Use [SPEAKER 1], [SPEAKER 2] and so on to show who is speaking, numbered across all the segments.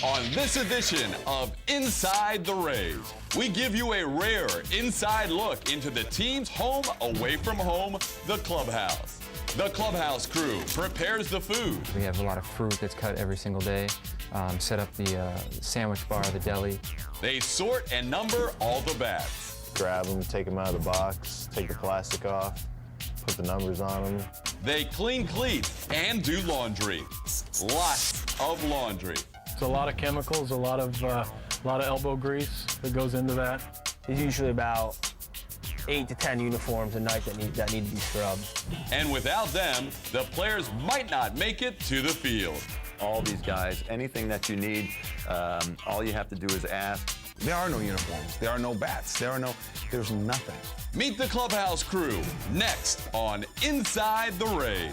[SPEAKER 1] On this edition of Inside the Rays, we give you a rare inside look into the team's home away from home, the Clubhouse. The Clubhouse crew prepares the food.
[SPEAKER 2] We have a lot of fruit that's cut every single day. Set up the sandwich bar, the deli.
[SPEAKER 1] They sort and number all the bats.
[SPEAKER 3] Grab them, take them out of the box, take the plastic off, put the numbers on them.
[SPEAKER 1] They clean cleats and do laundry. Lots of laundry.
[SPEAKER 4] It's a lot of chemicals, a lot of elbow grease that goes into that.
[SPEAKER 5] There's usually about 8 to 10 uniforms a night that need to be scrubbed.
[SPEAKER 1] And without them, the players might not make it to the field.
[SPEAKER 6] All these guys, anything that you need, all you have to do is ask.
[SPEAKER 7] There are no uniforms. There are no bats. There's nothing.
[SPEAKER 1] Meet the Clubhouse crew next on Inside the Rays.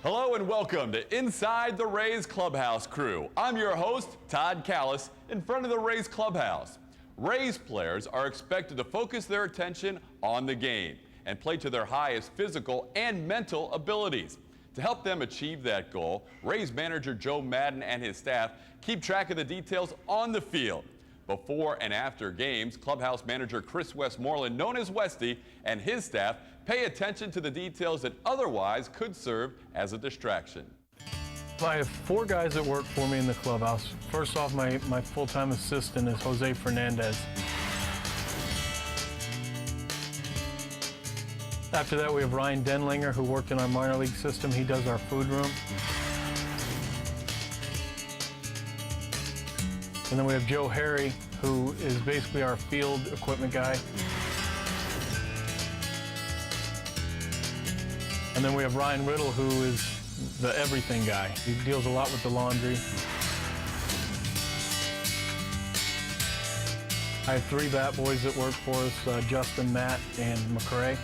[SPEAKER 1] Hello and welcome to Inside the Rays Clubhouse crew. I'm your host, Todd Callis, in front of the Rays Clubhouse. Rays players are expected to focus their attention on the game and play to their highest physical and mental abilities. To help them achieve that goal, Rays manager Joe Madden and his staff keep track of the details on the field. Before and after games, Clubhouse manager Chris Westmoreland, known as Westy, and his staff pay attention to the details that otherwise could serve as a distraction.
[SPEAKER 4] I have 4 guys that work for me in the clubhouse. First off, my full-time assistant is Jose Fernandez. After that, we have Ryan Denlinger, who worked in our minor league system. He does our food room. And then we have Joe Harry, who is basically our field equipment guy. And then we have Ryan Riddle, who is the everything guy. He deals a lot with the laundry. I have 3 bat boys that work for us, Justin, Matt, and McCray.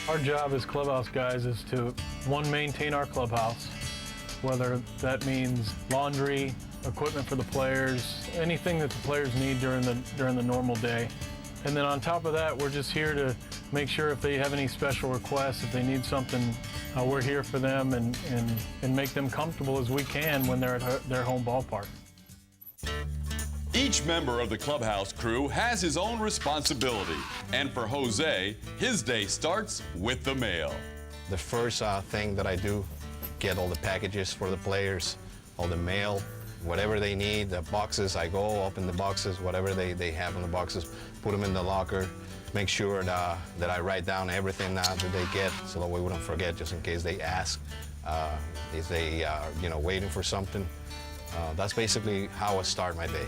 [SPEAKER 4] Our job as clubhouse guys is to, 1, maintain our clubhouse, whether that means laundry, equipment for the players, anything that the players need during the normal day. And then on top of that, we're just here to make sure if they have any special requests, if they need something, we're here for them and make them comfortable as we can when they're at their home ballpark.
[SPEAKER 1] Each member of the Clubhouse crew has his own responsibility. And for Jose, his day starts with the mail.
[SPEAKER 3] The first thing that I do, get all the packages for the players, all the mail, whatever they need, the boxes, I go open the boxes, whatever they have in the boxes, put them in the locker, make sure that I write down everything that they get so that we wouldn't forget just in case they ask if they are waiting for something. That's basically how I start my day.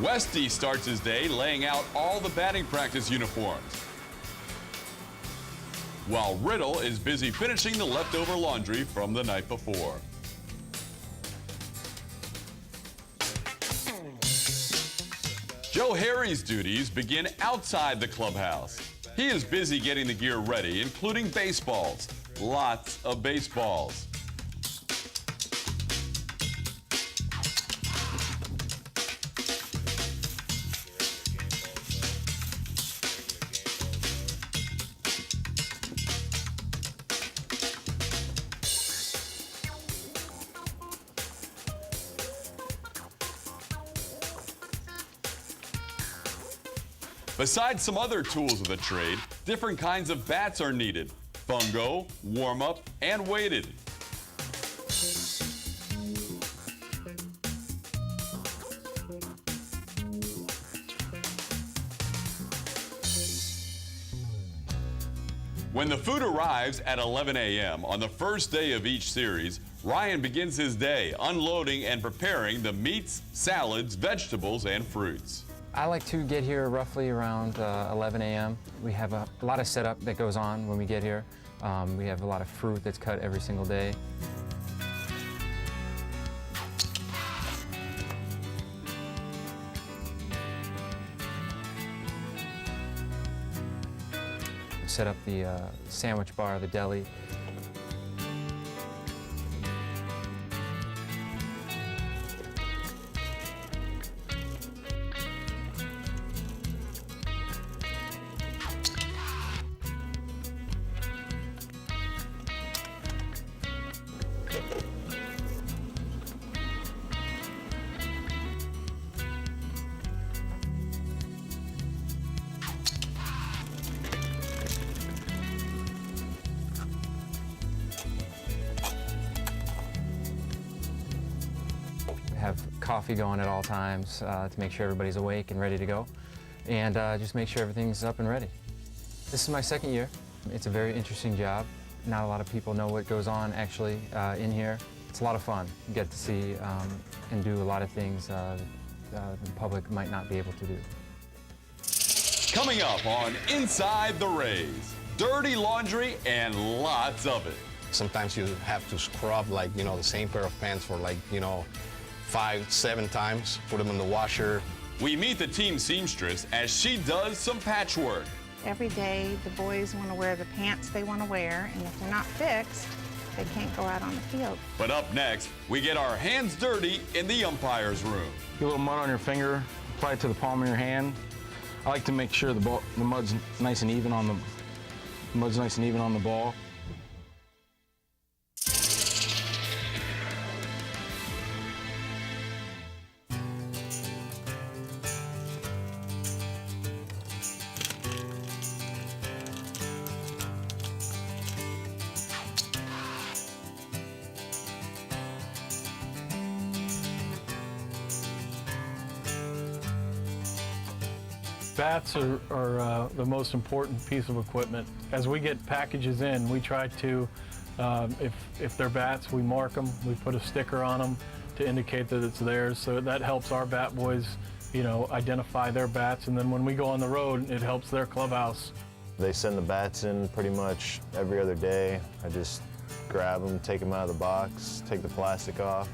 [SPEAKER 1] Westy starts his day laying out all the batting practice uniforms, while Riddle is busy finishing the leftover laundry from the night before. Joe Harry's duties begin outside the clubhouse. He is busy getting the gear ready, including baseballs. Lots of baseballs. Besides some other tools of the trade, different kinds of bats are needed: fungo, warm-up, and weighted. When the food arrives at 11 a.m. on the first day of each series, Ryan begins his day unloading and preparing the meats, salads, vegetables, and fruits.
[SPEAKER 2] I like to get here roughly around 11 a.m. We have a lot of setup that goes on when we get here. We have a lot of fruit that's cut every single day. set up the sandwich bar, the deli. Have coffee going at all times to make sure everybody's awake and ready to go, and just make sure everything's up and ready. This is my second year. It's a very interesting job. Not a lot of people know what goes on actually in here. It's a lot of fun. You get to see and do a lot of things the public might not be able to do.
[SPEAKER 1] Coming up on Inside the Rays, dirty laundry and lots of it.
[SPEAKER 3] Sometimes you have to scrub like, the same pair of pants for like, 5, 7 times, put them in the washer.
[SPEAKER 1] We meet the team seamstress as she does some patchwork.
[SPEAKER 8] Every day, the boys want to wear the pants they want to wear, and if they're not fixed, they can't go out on the field.
[SPEAKER 1] But up next, we get our hands dirty in the umpire's room.
[SPEAKER 9] Get a little mud on your finger, apply it to the palm of your hand. I like to make sure the mud's nice and even on the ball.
[SPEAKER 4] Bats are the most important piece of equipment. As we get packages in, we try to, if they're bats, we mark them. We put a sticker on them to indicate that it's theirs. So that helps our bat boys, identify their bats. And then when we go on the road, it helps their clubhouse.
[SPEAKER 10] They send the bats in pretty much every other day. I just grab them, take them out of the box, take the plastic off,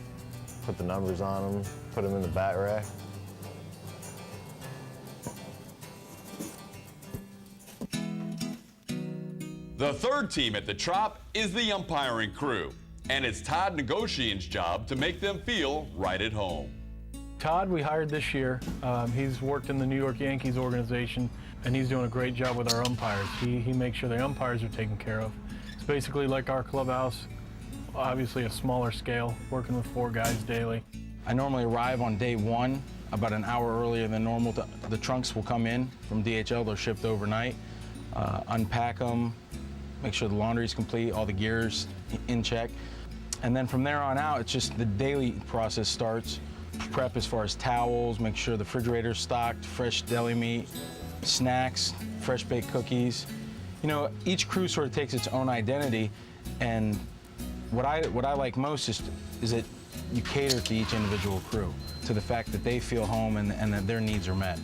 [SPEAKER 10] put the numbers on them, put them in the bat rack.
[SPEAKER 1] The third team at the Trop is the umpiring crew, and it's Todd Negoshian's job to make them feel right at home.
[SPEAKER 4] Todd, we hired this year. He's worked in the New York Yankees organization, and he's doing a great job with our umpires. He makes sure the umpires are taken care of. It's basically like our clubhouse, obviously a smaller scale, working with 4 guys daily.
[SPEAKER 9] I normally arrive on day 1 about an hour earlier than normal. The trunks will come in from DHL. They're shipped overnight. Unpack them, make sure the laundry's complete, all the gear's in check. And then from there on out, it's just the daily process starts. Prep as far as towels, make sure the refrigerator's stocked, fresh deli meat, snacks, fresh baked cookies. Each crew sort of takes its own identity, and what I like most is that you cater to each individual crew, to the fact that they feel home and that their needs are met.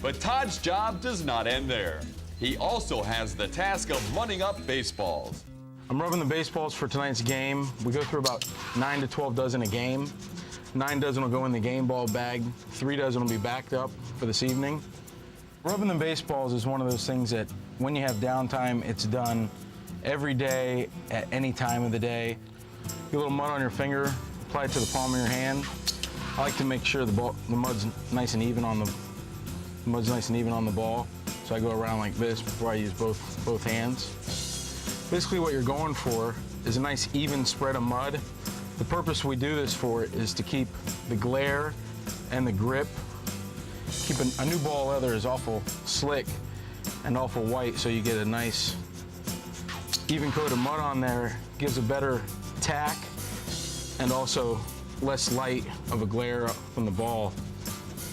[SPEAKER 1] But Todd's job does not end there. He also has the task of mudding up baseballs.
[SPEAKER 9] I'm rubbing the baseballs for tonight's game. We go through about 9 to 12 dozen a game. 9 dozen will go in the game ball bag. 3 dozen will be backed up for this evening. Rubbing the baseballs is one of those things that when you have downtime, it's done every day at any time of the day. Get a little mud on your finger, apply it to the palm of your hand. I like to make sure the mud's nice and even on the ball. So I go around like this before I use both hands. Basically what you're going for is a nice even spread of mud. The purpose we do this for is to keep the glare and the grip. Keep a new ball leather is awful slick and awful white, so you get a nice even coat of mud on there. Gives a better tack and also less light of a glare from the ball.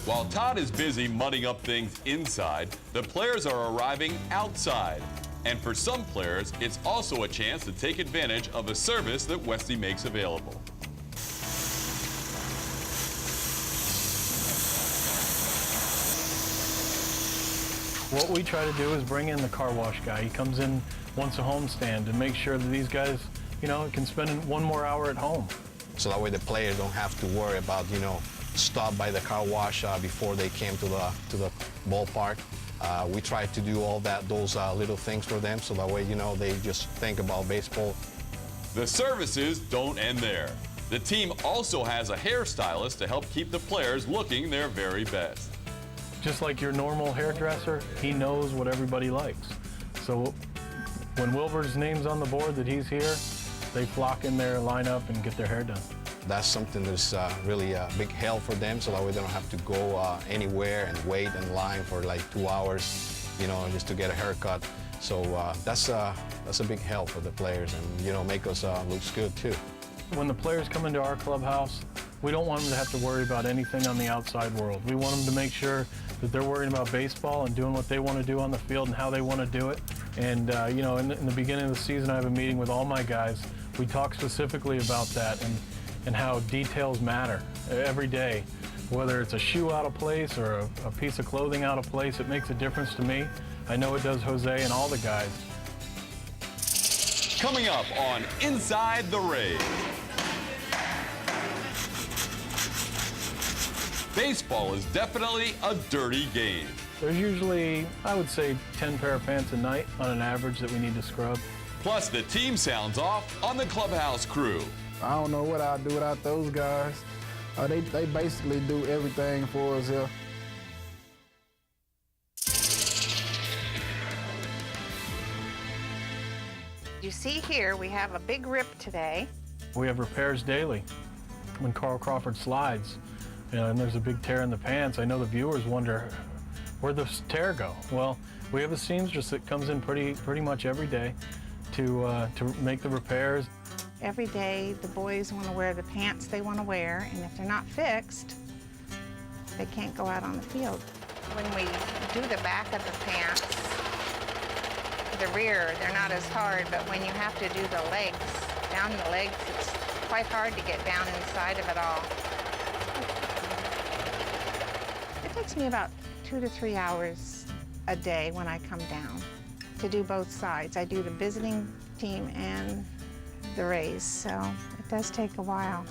[SPEAKER 1] While Todd is busy mudding up things inside, the players are arriving outside. And for some players, it's also a chance to take advantage of a service that Westy makes available.
[SPEAKER 4] What we try to do is bring in the car wash guy. He comes in once a homestand and make sure that these guys, can spend 1 more hour at home.
[SPEAKER 3] So that way the players don't have to worry about, stop by the car wash before they came to the ballpark. We try to do all those little things for them, so that way, they just think about baseball.
[SPEAKER 1] The services don't end there. The team also has a hairstylist to help keep the players looking their very best.
[SPEAKER 4] Just like your normal hairdresser, he knows what everybody likes. So when Wilbur's name's on the board that he's here, they flock in there, line up, and get their hair done.
[SPEAKER 3] That's something that's really a big help for them, so that way they don't have to go anywhere and wait in line for like 2 hours, just to get a haircut. So that's a big help for the players, and make us look good too.
[SPEAKER 4] When the players come into our clubhouse, we don't want them to have to worry about anything on the outside world. We want them to make sure that they're worrying about baseball and doing what they want to do on the field and how they want to do it. And in the beginning of the season, I have a meeting with all my guys. We talk specifically about that and how details matter every day. Whether it's a shoe out of place or a piece of clothing out of place, it makes a difference to me. I know it does Jose and all the guys.
[SPEAKER 1] Coming up on Inside the Rays. Baseball is definitely a dirty game.
[SPEAKER 4] There's usually, I would say, 10 pair of pants a night on an average that we need to scrub.
[SPEAKER 1] Plus, the team sounds off on the Clubhouse crew.
[SPEAKER 11] I don't know what I'd do without those guys. They basically do everything for us here.
[SPEAKER 8] You see here, we have a big rip today.
[SPEAKER 4] We have repairs daily. When Carl Crawford slides, and there's a big tear in the pants, I know the viewers wonder, where'd the tear go? Well, we have a seamstress that comes in pretty much every day to make the repairs.
[SPEAKER 8] Every day, the boys want to wear the pants they want to wear, and if they're not fixed, they can't go out on the field. When we do the back of the pants, the rear, they're not as hard, but when you have to do the legs, down the legs, it's quite hard to get down inside of it all. It takes me about 2 to 3 hours a day when I come down to do both sides. I do the visiting team and the Rays, so it does take a while.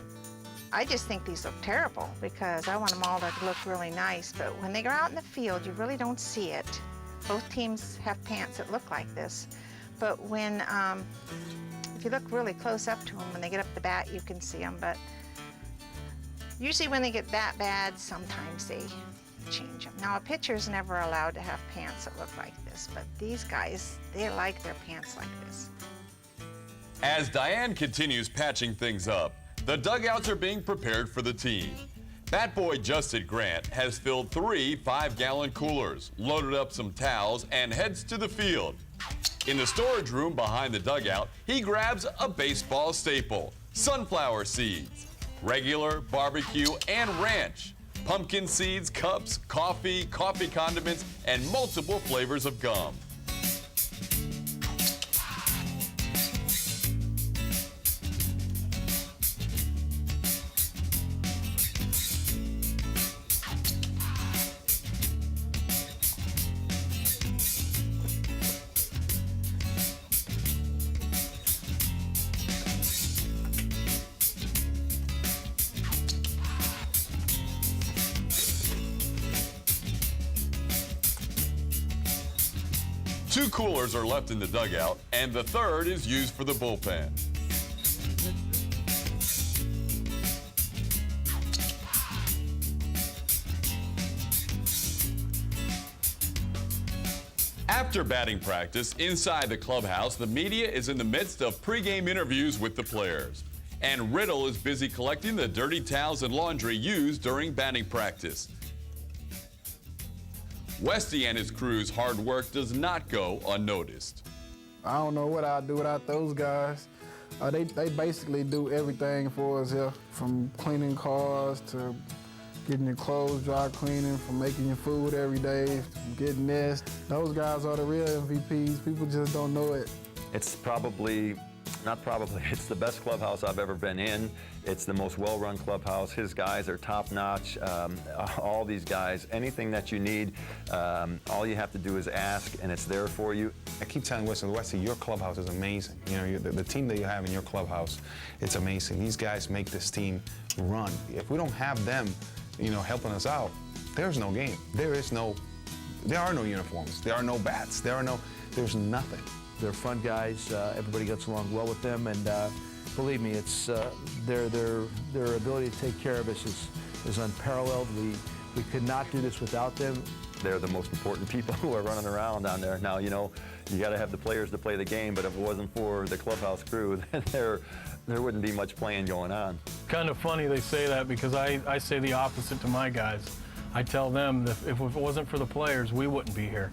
[SPEAKER 8] I just think these look terrible because I want them all to look really nice, but when they go out in the field, you really don't see it. Both teams have pants that look like this, but when, if you look really close up to them, when they get up the bat, you can see them, but usually when they get that bad, sometimes they change them. Now, a pitcher's never allowed to have pants that look like this, but these guys, they like their pants like this.
[SPEAKER 1] As Diane continues patching things up, the dugouts are being prepared for the team. Bat boy Justin Grant has filled 3 5-gallon coolers, loaded up some towels, and heads to the field. In the storage room behind the dugout, he grabs a baseball staple, sunflower seeds, regular, barbecue, and ranch, pumpkin seeds, cups, coffee condiments, and multiple flavors of gum. Two coolers are left in the dugout, and the third is used for the bullpen. After batting practice, inside the clubhouse, the media is in the midst of pregame interviews with the players. And Riddle is busy collecting the dirty towels and laundry used during batting practice. Westy and his crew's hard work does not go unnoticed.
[SPEAKER 11] I don't know what I'd do without those guys. They basically do everything for us here, from cleaning cars to getting your clothes dry cleaning, from making your food every day, getting this. Those guys are the real MVPs. People just don't know it.
[SPEAKER 6] It's probably, not probably, it's the best clubhouse I've ever been in. It's the most well-run clubhouse. His guys are top-notch. All these guys, anything that you need, all you have to do is ask, and it's there for you.
[SPEAKER 7] I keep telling Westy, your clubhouse is amazing. You know, the team that you have in your clubhouse, it's amazing. These guys make this team run. If we don't have them, you know, helping us out, there's no game. There is no There are no uniforms. There are no bats. There's nothing.
[SPEAKER 12] They're fun guys. Everybody gets along well with them, and believe me, it's their ability to take care of us is unparalleled. We could not do this without them.
[SPEAKER 6] They're the most important people who are running around down there. Now, you know, you got to have the players to play the game, but if it wasn't for the clubhouse crew, then there wouldn't be much playing going on.
[SPEAKER 4] Kind of funny they say that, because I say the opposite to my guys. I tell them that if it wasn't for the players, we wouldn't be here.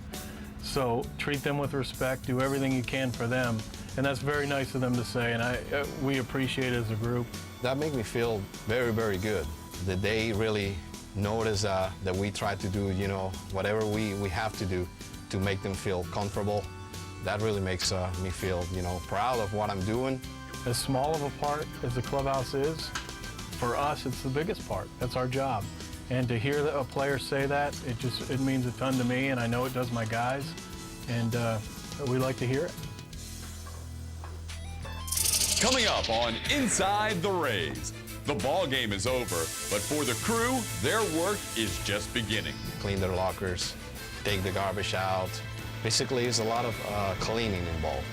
[SPEAKER 4] So treat them with respect, do everything you can for them, and that's very nice of them to say, and we appreciate it as a group.
[SPEAKER 3] That makes me feel very, very good that they really notice that we try to do, you know, whatever we have to do to make them feel comfortable. That really makes me feel, you know, proud of what I'm doing.
[SPEAKER 4] As small of a part as the clubhouse is, for us, it's the biggest part. That's our job. And to hear a player say that, it means a ton to me, and I know it does my guys, and we like to hear it.
[SPEAKER 1] Coming up on Inside the Rays, the ball game is over, but for the crew, their work is just beginning.
[SPEAKER 3] Clean their lockers, take the garbage out. Basically, it's a lot of cleaning involved.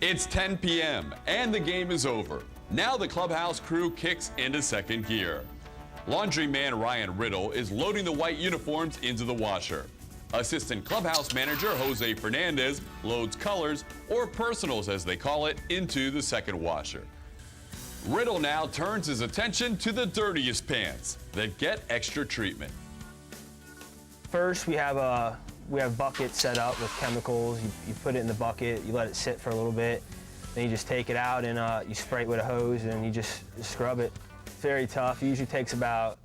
[SPEAKER 1] It's 10 p.m. and the game is over. Now the clubhouse crew kicks into second gear. Laundryman Ryan Riddle is loading the white uniforms into the washer. Assistant clubhouse manager Jose Fernandez loads colors, or personals as they call it, into the second washer. Riddle now turns his attention to the dirtiest pants that get extra treatment.
[SPEAKER 5] First, we have buckets set up with chemicals. You put it in the bucket, you let it sit for a little bit, then you just take it out and you spray it with a hose and you just scrub it. It's very tough. It usually takes about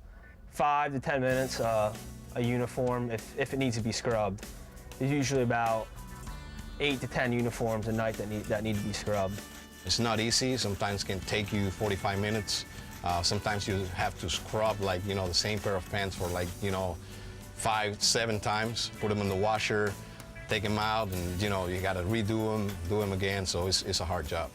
[SPEAKER 5] 5 to 10 minutes a uniform if it needs to be scrubbed. There's usually about 8 to 10 uniforms a night that need to be scrubbed.
[SPEAKER 3] It's not easy. Sometimes it can take you 45 minutes. Sometimes you have to scrub, like, you know, the same pair of pants for, like, you know, 5, 7 times, put them in the washer, take them out, and, you know, you got to redo them, do them again, so it's a hard job.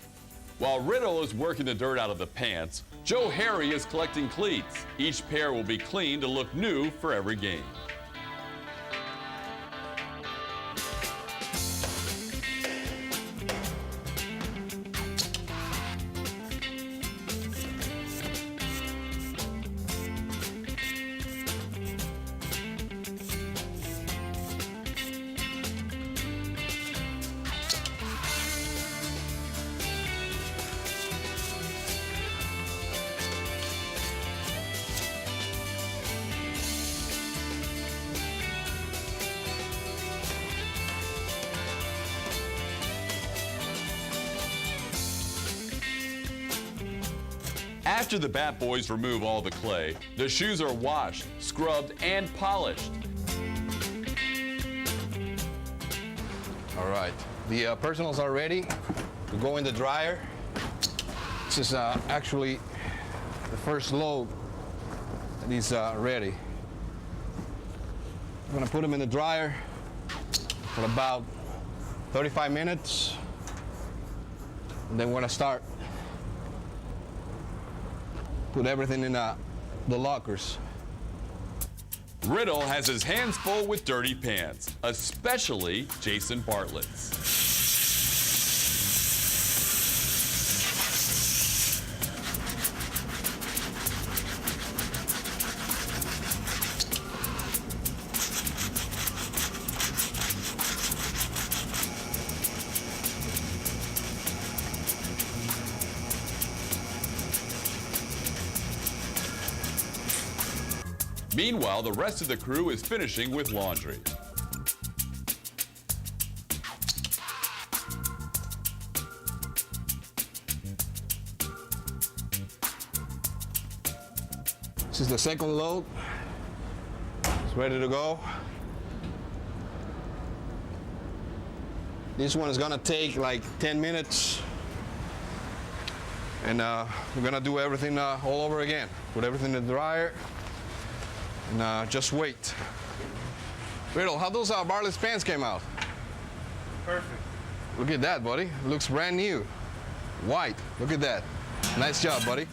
[SPEAKER 1] While Riddle is working the dirt out of the pants, Joe Harry is collecting cleats. Each pair will be cleaned to look new for every game. After the Bat Boys remove all the clay, the shoes are washed, scrubbed, and polished.
[SPEAKER 3] All right, the personals are ready to go in the dryer. This is actually the first load that is ready. I'm gonna put them in the dryer for about 35 minutes, and then we're gonna start. Put everything in the lockers.
[SPEAKER 1] Riddle has his hands full with dirty pants, especially Jason Bartlett's. Meanwhile, the rest of the crew is finishing with laundry.
[SPEAKER 3] This is the second load. It's ready to go. This one is gonna take like 10 minutes. And we're gonna do everything all over again. Put everything in the dryer. And just wait. Riddle, how those Bartlett's pants came out?
[SPEAKER 4] Perfect.
[SPEAKER 3] Look at that, buddy. Looks brand new. White. Look at that. Nice job, buddy.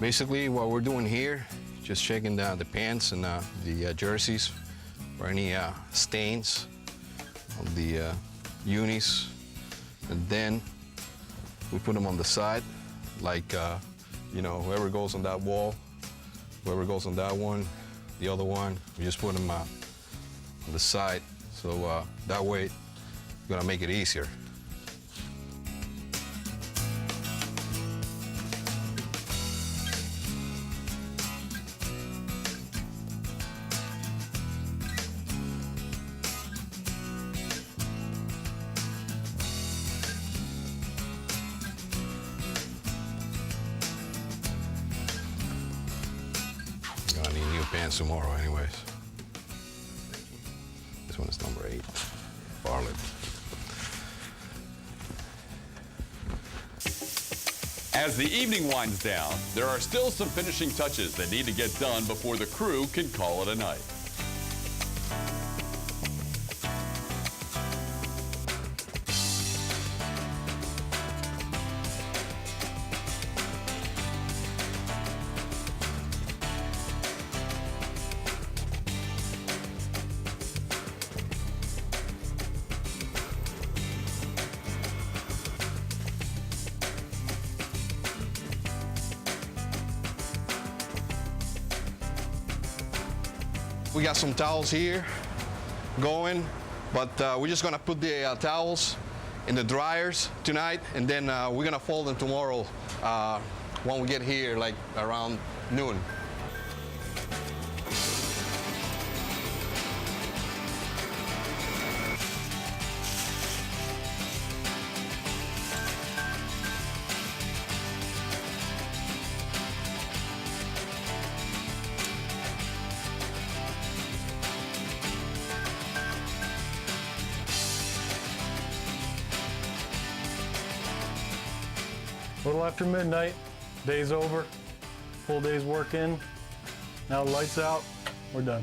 [SPEAKER 3] Basically, what we're doing here, just checking the pants and the jerseys for any stains on the unis, and then we put them on the side, like you know, whoever goes on that wall, whoever goes on that one, the other one, we just put them on the side, so that way we're gonna make it easier. I need new pants tomorrow anyways. This one is number 8, Bartlett.
[SPEAKER 1] As the evening winds down, there are still some finishing touches that need to get done before the crew can call it a night.
[SPEAKER 3] We got some towels here going, but we're just gonna put the towels in the dryers tonight, and then we're gonna fold them tomorrow when we get here, like around noon.
[SPEAKER 4] A little after midnight, day's over, full day's work in. Now the lights out, we're done.